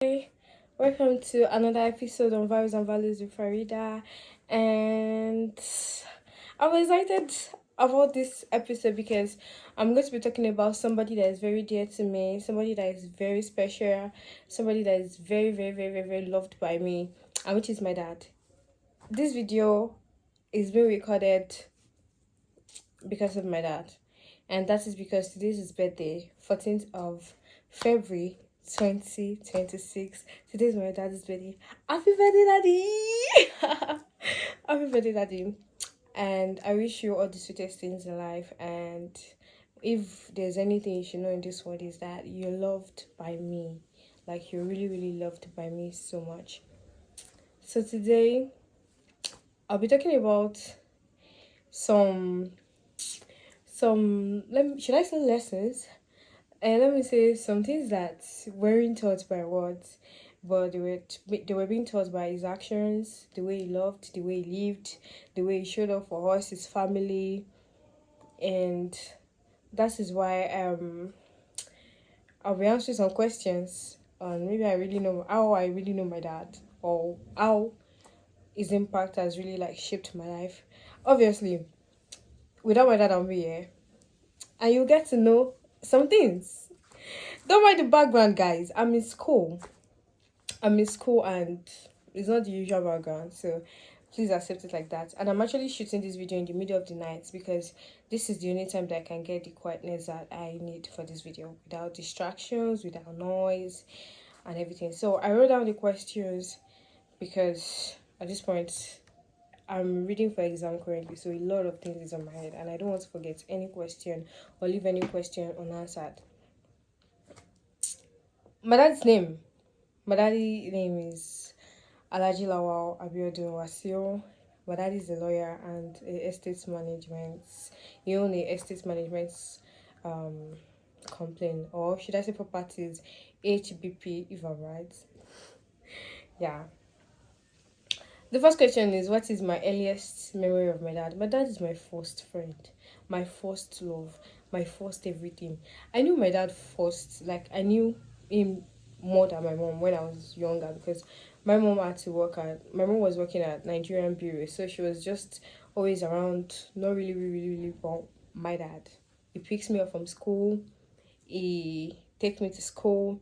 Hey, welcome to another episode on Vibes and Values with Farida. And I'm excited about this episode because I'm going to be talking about somebody that is very dear to me, somebody that is very special, somebody that is very, very, very, very, very loved by me, and which is my dad. This video is being recorded because of my dad, and that is because today is his birthday, 14th of February 2026. Today's my dad's birthday. Happy birthday, daddy! Happy birthday, daddy. And I wish you all the sweetest things in life. And if there's anything you should know in this world, is that you're loved by me. Like, you're really, really loved by me so much. So today, I'll be talking about some should I say lessons? And let me say some things that weren't taught by words, but they were being taught by his actions, the way he loved, the way he lived, the way he showed up for us, his family, and that is why I'll be answering some questions on maybe I really know my dad, or how his impact has really like shaped my life. Obviously, without my dad, I'll be here, and you get to know some things. Don't mind the background, guys. I'm in school and it's not the usual background, so please accept it like that. And I'm actually shooting this video in the middle of the night because this is the only time that I can get the quietness that I need for this video without distractions, without noise and everything. So I wrote down the questions because at this point I'm reading for exam currently, so a lot of things is on my head and I don't want to forget any question or leave any question unanswered. My dad's name. My daddy's name is Alaji Lawal Abiodun Wasio. My dad is a lawyer and a estate management. He owns a estate management um complaint, or should I say properties, HBP if I'm right. Yeah. The first question is, what is my earliest memory of my dad? My dad is my first friend, my first love, my first everything. I knew my dad first, like I knew him more than my mom when I was younger because my mom was working at Nigerian Bureau, so she was just always around, not really, really, really, but my dad. He picks me up from school, he takes me to school.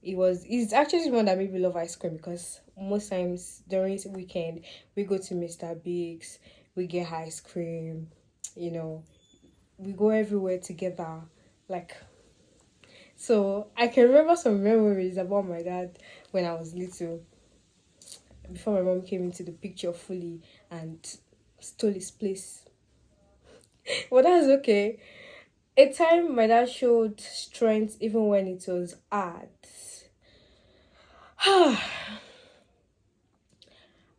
He's actually the one that made me love ice cream because most times during the weekend we go to Mr. Biggs, we get ice cream, you know, we go everywhere together. Like, so I can remember some memories about my dad when I was little, before my mom came into the picture fully and stole his place. But that's okay. A time my dad showed strength even when it was hard. I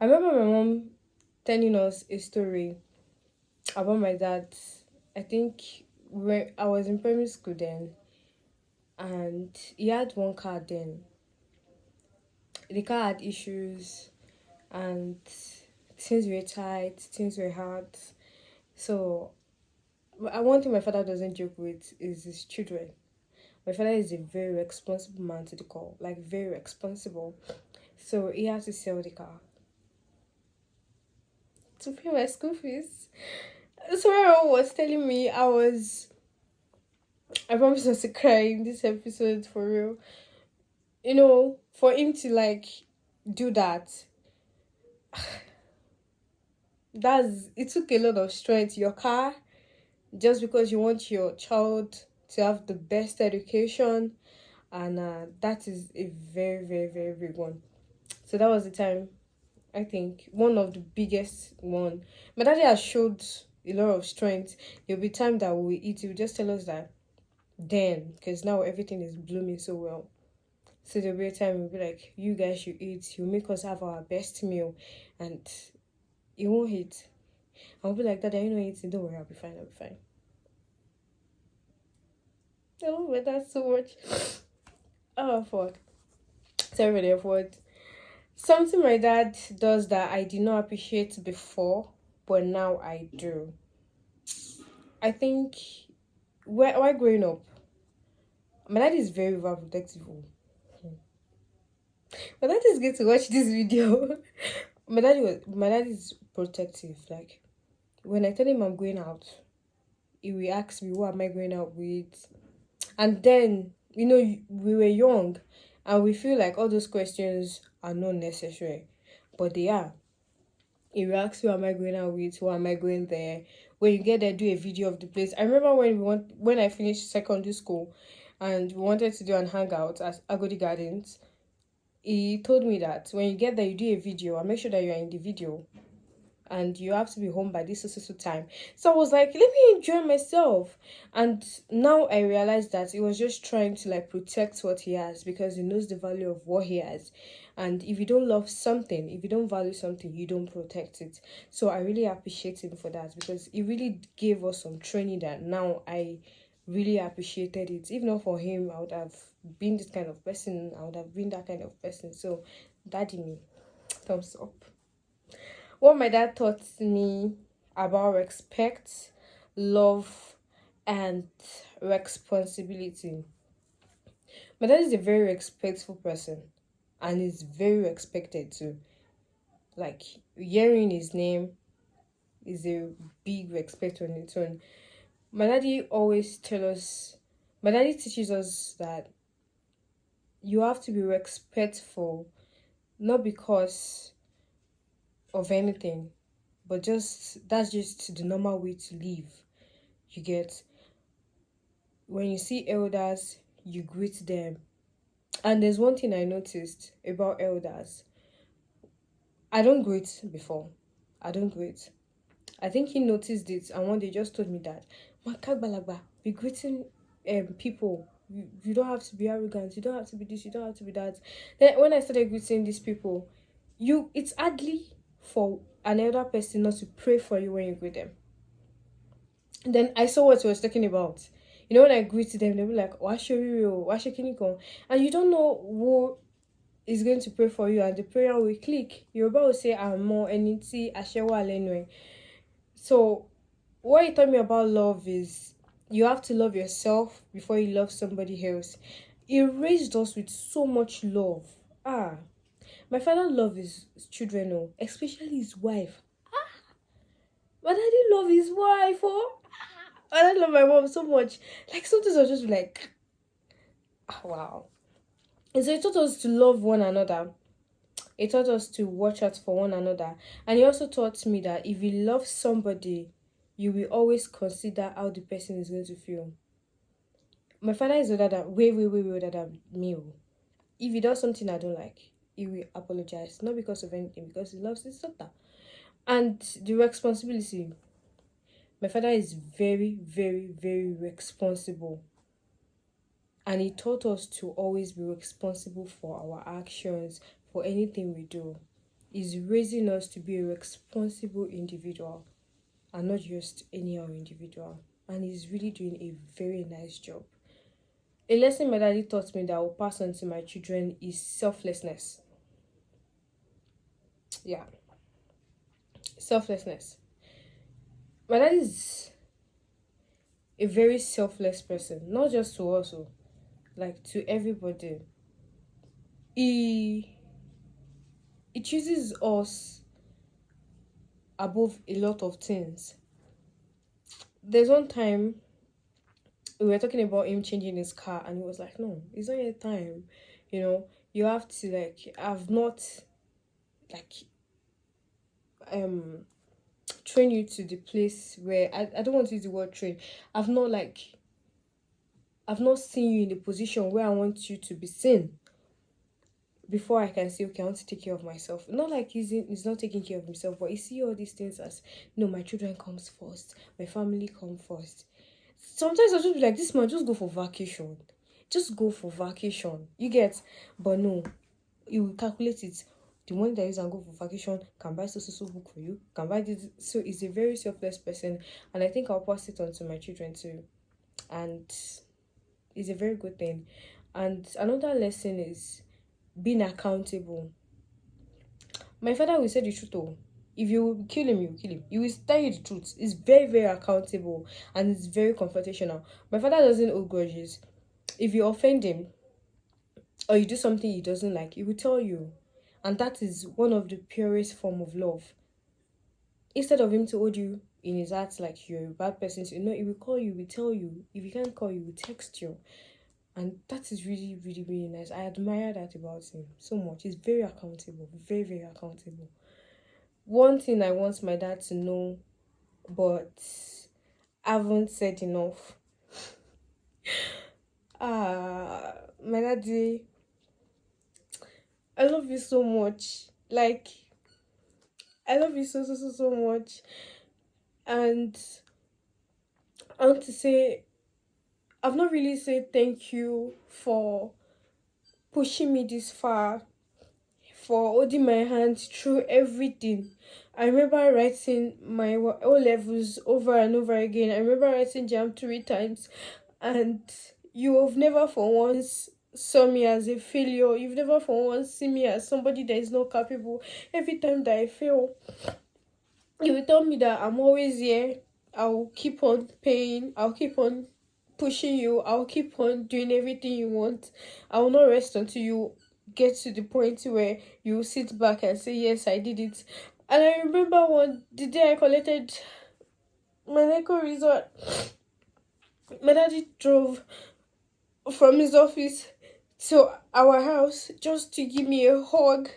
remember my mom telling us a story about my dad. I think when I was in primary school then, and he had one car then. The car had issues, and things were tight, things were hard. So, one thing my father doesn't joke with is his children. My father is a very responsible man to the core, like very responsible. So he had to sell the car to pay my school fees. So my mom was telling me I promise not to cry in this episode for real. You know, for him to like do that, it took a lot of strength. Your car, just because you want your child to have the best education, and that is a very, very, very big one. So that was the time, I think, one of the biggest one. My daddy has showed a lot of strength. There'll be time that we eat, he will just tell us that then, because now everything is blooming so well. So there'll be a time we'll be like, you guys should eat. He'll make us have our best meal, and he won't eat. I'll be like, Dad, are you not eating? Don't worry, I'll be fine. I'll be fine. I love my dad so much. Oh fuck. Sorry for the word. Something my dad does that I did not appreciate before, but now I do. I think while growing up, my dad is very overprotective. My dad is going to watch this video. My dad is protective. Like when I tell him I'm going out, he will ask me, "What am I going out with?" And then we were young, and we feel like all those questions are not necessary, but they are. He will ask, "Who am I going out with? Who am I going there?" When you get there, do a video of the place. I remember when I finished secondary school, and we wanted to do an hangout at Agodi Gardens. He told me that when you get there, you do a video and make sure that you are in the video, and you have to be home by this so time. So I was like, let me enjoy myself. And now I realize that he was just trying to like protect what he has, because he knows the value of what he has. And if you don't love something, if you don't value something, you don't protect it. So I really appreciate him for that, because he really gave us some training that now I really appreciated it. If not for him, I would have been this kind of person. I would have been that kind of person. So daddy me, thumbs up. What my dad taught me about respect, love, and responsibility. My dad is a very respectful person, and is very respected too. Like hearing his name is a big respect on its own. My daddy always tell us my daddy teaches us that you have to be respectful, not because of anything, but just that's just the normal way to live. You get, when you see elders, you greet them. And there's one thing I noticed about elders. I don't greet before. I don't greet. I think he noticed it, and one day just told me that Makagbalagba, be greeting people. You don't have to be arrogant, you don't have to be this, you don't have to be that. Then when I started greeting these people, it's hardly for an elder person not to pray for you when you greet them. Then I saw what he was talking about. When I greet them, they'll be like, Washokiniko. And you don't know who is going to pray for you, and the prayer will click. Yoruba will say, Amo, Eniti, Ashewa, Lenwe. So, what he taught me about love is you have to love yourself before you love somebody else. He raised us with so much love. My father loved his children, especially his wife. But I didn't love his wife, I love my mom so much. Like sometimes I was just like, wow. And so he taught us to love one another. He taught us to watch out for one another. And he also taught me that if you love somebody, you will always consider how the person is going to feel. My father is older than, way older than me. If he does something I don't like, he will apologize. Not because of anything, because he loves his daughter. And the responsibility. My father is very, very, very responsible. And he taught us to always be responsible for our actions, for anything we do. He's raising us to be a responsible individual and not just anyhow individual. And he's really doing a very nice job. A lesson my daddy taught me that I will pass on to my children is selflessness. Yeah. Selflessness. My dad is a very selfless person, not just to us, like to everybody. He chooses us above a lot of things. There's one time we were talking about him changing his car, and he was like, no, it's not your time. You have to I've not train you to the place where I don't want to use the word train. I've not seen you in the position where I want you to be seen before I can say, okay, I want to take care of myself. Not like he's not taking care of himself, but you see all these things as, no, my children comes first, my family come first. Sometimes I'll just be like, this man, just go for vacation. Just go for vacation. You get? But no, you will calculate it. The money that you and go for vacation can buy so book for you, can buy this. So he's a very selfless person, and I think I'll pass it on to my children too. And it's a very good thing. And another lesson is being accountable. My father will say the truth. If you kill him, you kill him. He will tell you the truth. He's very, very accountable, and it's very confrontational. My father doesn't hold grudges. If you offend him, or you do something he doesn't like, he will tell you. And that is one of the purest form of love. Instead of him to hold you in his heart like you're a bad person, so, he will call you, he will tell you. If he can't call you, he will text you. And that is really, really, really nice. I admire that about him so much. He's very accountable, very, very accountable. One thing I want my dad to know, but I haven't said enough. My daddy, I love you so much. Like, I love you so, so, so, so much. And I want to say, I've not really said thank you for pushing me this far, for holding my hand through everything. I remember writing my O levels over and over again. I remember writing jam 3 times, and you have never for once saw me as a failure. You've never for once seen me as somebody that is not capable. Every time that I fail, you will tell me that I'm always here. I'll keep on paying. I'll keep on pushing you. I'll keep on doing everything you want. I will not rest until you get to the point where you sit back and say, yes, I did it. And I remember the day I collected my NECO result, my daddy drove from his office to our house just to give me a hug.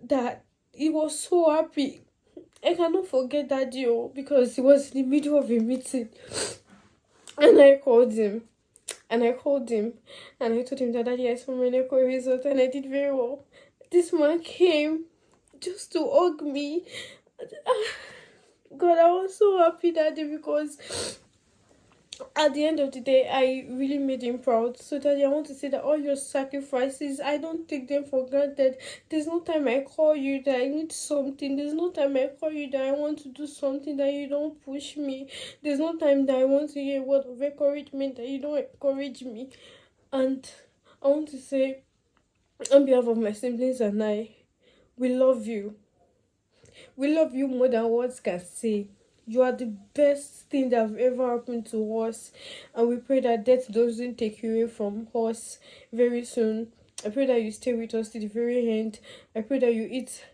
That he was so happy. I cannot forget that deal because he was in the middle of a meeting. And I called him. And I called him. And I told him that daddy, I saw my NECO result and I did very well. This man came just to hug me. God, I was so happy that day because at the end of the day, I really made him proud. So, Daddy, I want to say that all your sacrifices, I don't take them for granted. There's no time I call you that I need something. There's no time I call you that I want to do something that you don't push me. There's no time that I want to hear a word of encouragement that you don't encourage me. And I want to say, on behalf of my siblings and I, we love you. We love you more than words can say. You are the best thing that have ever happened to us. And we pray that death doesn't take you away from us very soon. I pray that you stay with us to the very end. I pray that you eat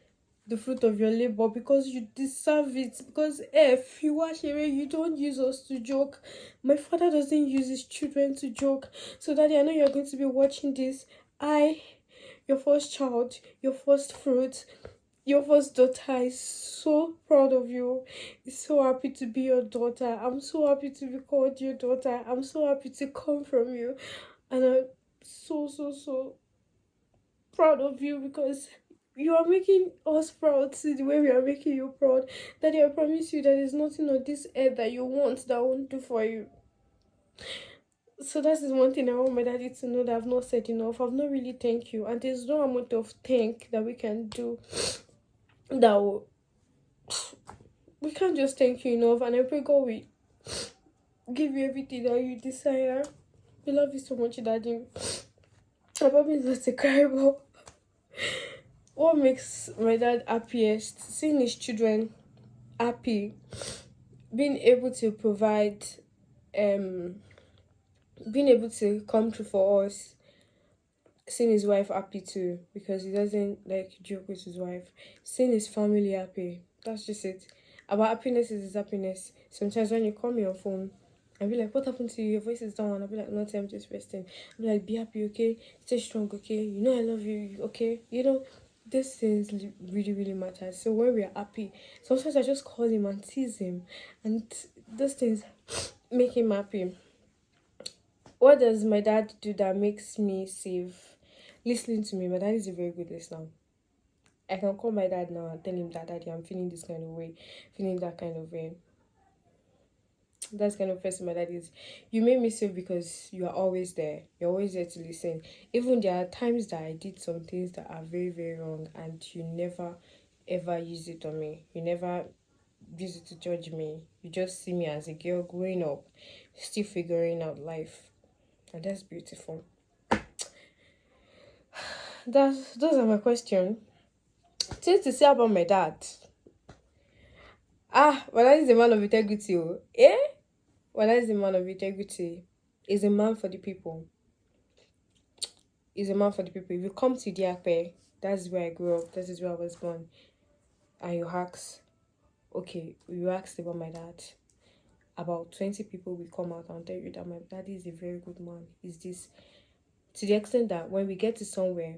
the fruit of your labor because you deserve it. Because if you wash away, you don't use us to joke. My father doesn't use his children to joke. So, Daddy, I know you're going to be watching this. Your first child, your first fruit, your first daughter is so proud of you. Is so happy to be your daughter. I'm so happy to be called your daughter. I'm so happy to come from you. And I'm so, so, so proud of you because you are making us proud. See the way we are making you proud. Daddy, I promise you that there's nothing on this earth that you want that I won't do for you. So that is one thing I want my daddy to know that I've not said enough. I've not really thanked you. And there's no amount of thank that we can do that will, we can't just thank you enough. And I pray God will give you everything that you desire. We love you so much, Daddy. I probably not to cry, but what makes my dad happiest? Seeing his children happy, being able to provide, being able to come through for us, seeing his wife happy too, because he doesn't like joke with his wife, seeing his family happy. That's just it. Our happiness is his happiness. Sometimes when you call me on phone, I'll be like, what happened to you? Your voice is down. I'll be like, nothing, I'm just resting. I'll be like, be happy, okay? Stay strong, okay? You know I love you, okay? These things really, really matter. So when we are happy, sometimes I just call him and tease him. And those things make him happy. What does my dad do that makes me safe? Listening to me. My dad is a very good listener. I can call my dad now and tell him that, Daddy, I'm feeling this kind of way, feeling that kind of way. That's kind of person my dad is. You make me safe because you are always there. You're always there to listen. Even there are times that I did some things that are very, very wrong and you never ever use it on me. You never use it to judge me. You just see me as a girl growing up, still figuring out life. And that's beautiful. Those are my questions. Things to say about my dad. My dad is a man of integrity. My dad is a man of integrity. He's a man for the people. He's a man for the people. If you come to Diakpe, that's where I grew up, that is where I was born, and you ask, okay, you asked about my dad, about 20 people will come out and tell you that my daddy is a very good man. Is this to the extent that when we get to somewhere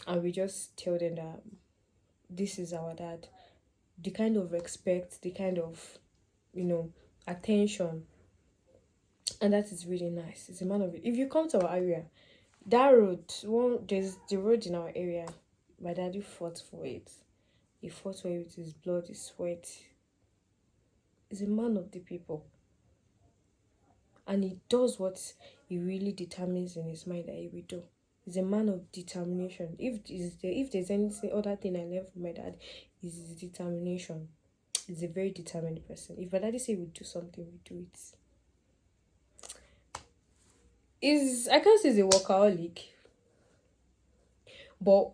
and we just tell them that this is our dad, the kind of respect, the kind of, attention, and that is really nice. It's a man of it. If you come to our area, that road, there's the road in our area. My daddy fought for it. He fought for it with his blood, his sweat. He's a man of the people. And he does what he really determines in his mind that he will do. He's a man of determination. If there's anything other thing I learned from my dad, is his determination. He's a very determined person. If my daddy say we do something, we do it. I can't say he's a workaholic, but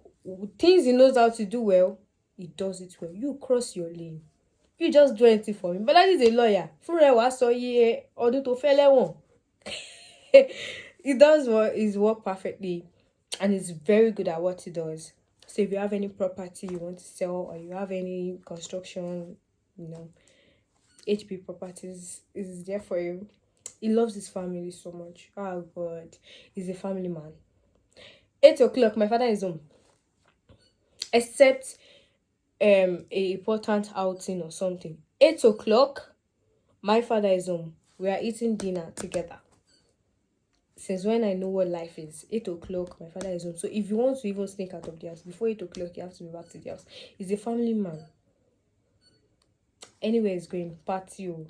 things he knows how to do well, he does it well. You cross your lane. You just do anything for him. But that is a lawyer. Fúnra wa sọ iye ọdún tó fẹ́ lẹ́wọ̀n. He does his work perfectly, and he's very good at what he does. So if you have any property you want to sell, or you have any construction, HP Properties is there for you. He loves his family so much. Oh God, he's a family man. 8 o'clock, my father is home. Except a important outing or something. 8 o'clock, my father is home. We are eating dinner together. Since when I know what life is, 8 o'clock, my father is home. So if you want to even sneak out of the house, before 8 o'clock, you have to be back to the house. He's a family man. Anywhere he's going, party, you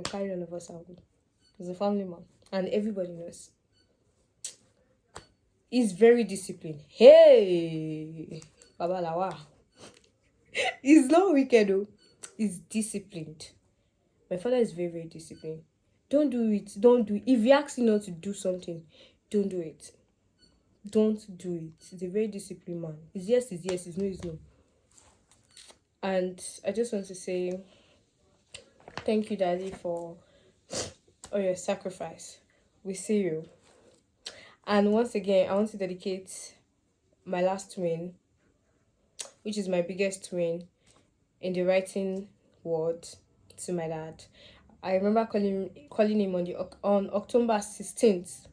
carry all of us out. He's a family man. And everybody knows. He's very disciplined. Hey! Babalawa. He's not wicked though. He's disciplined. My father is very, very disciplined. Don't do it. If he asks you not to do something, don't do it. Don't do it. He's a very disciplined man. His yes is yes, his no is no. And I just want to say thank you, Daddy, for all your sacrifice. We see you. And once again, I want to dedicate my last twin, which is my biggest twin in the writing world, to my dad. I remember calling him on October 16th,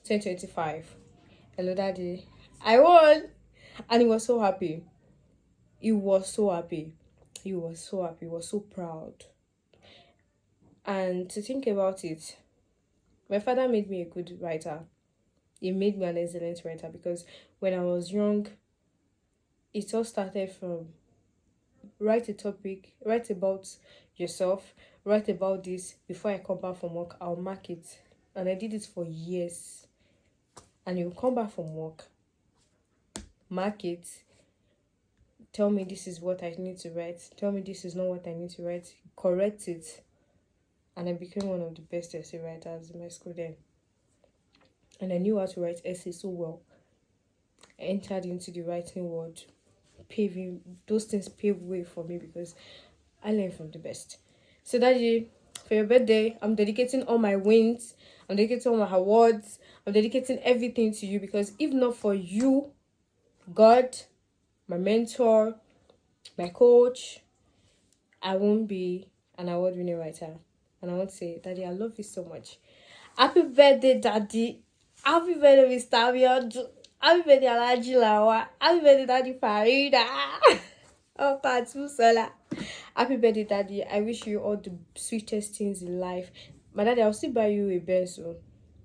2025. Hello, Daddy. I won! And he was so happy. He was so happy. He was so happy. He was so proud. And to think about it, my father made me a good writer. He made me an excellent writer, because when I was young, it all started from write a topic, write about yourself, write about this. Before I come back from work, I'll mark it. And I did it for years. And you come back from work, mark it, tell me this is what I need to write, tell me this is not what I need to write, correct it. And I became one of the best essay writers in my school then. And I knew how to write essays so well. I entered into the writing world. Those things paved way for me, because I learned from the best. So Daddy, for your birthday, I'm dedicating all my wins, I'm dedicating all my awards, I'm dedicating everything to you, because if not for you, God, my mentor, my coach, I won't be an award-winning writer. And I want to say, Daddy, I love you so much. Happy birthday, Daddy. Happy birthday, Mr. Abiodun. Happy birthday, Alhaji Lawa. Happy birthday, Daddy Farida. Oh, Patu Sola. Happy birthday, Daddy. I wish you all the sweetest things in life. My daddy, I'll still buy you a Benz. So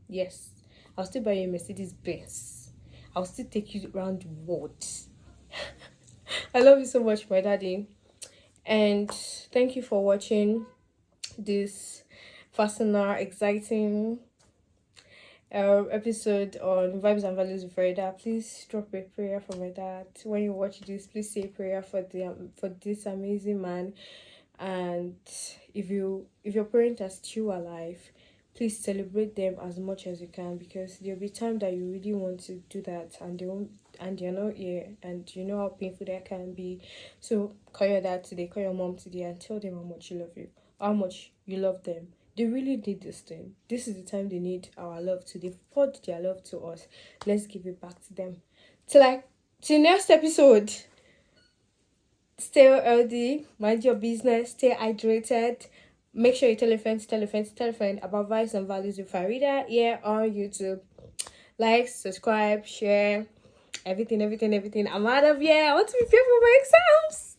yes, I'll still buy you a Mercedes Benz. I'll still take you around the world. I love you so much, my daddy. And thank you for watching this fascinating, exciting episode on Vibes and Values with Farida. Please drop a prayer for my dad. When you watch this, please say a prayer for this amazing man. And if your parent are still alive, please celebrate them as much as you can, because there'll be time that you really want to do that and they're not here, and you know how painful that can be. So call your dad today, call your mom today, and tell them how much you love them. They really need this thing. This is the time they need our love too. They've poured their love to us. Let's give it back to them. Till next episode. Stay healthy, mind your business, stay hydrated. Make sure you tell a friend, tell a friend, tell a friend about Vibes and Values with Farida here on YouTube. Like, subscribe, share, everything. I'm out of here. I want to prepare for my exams.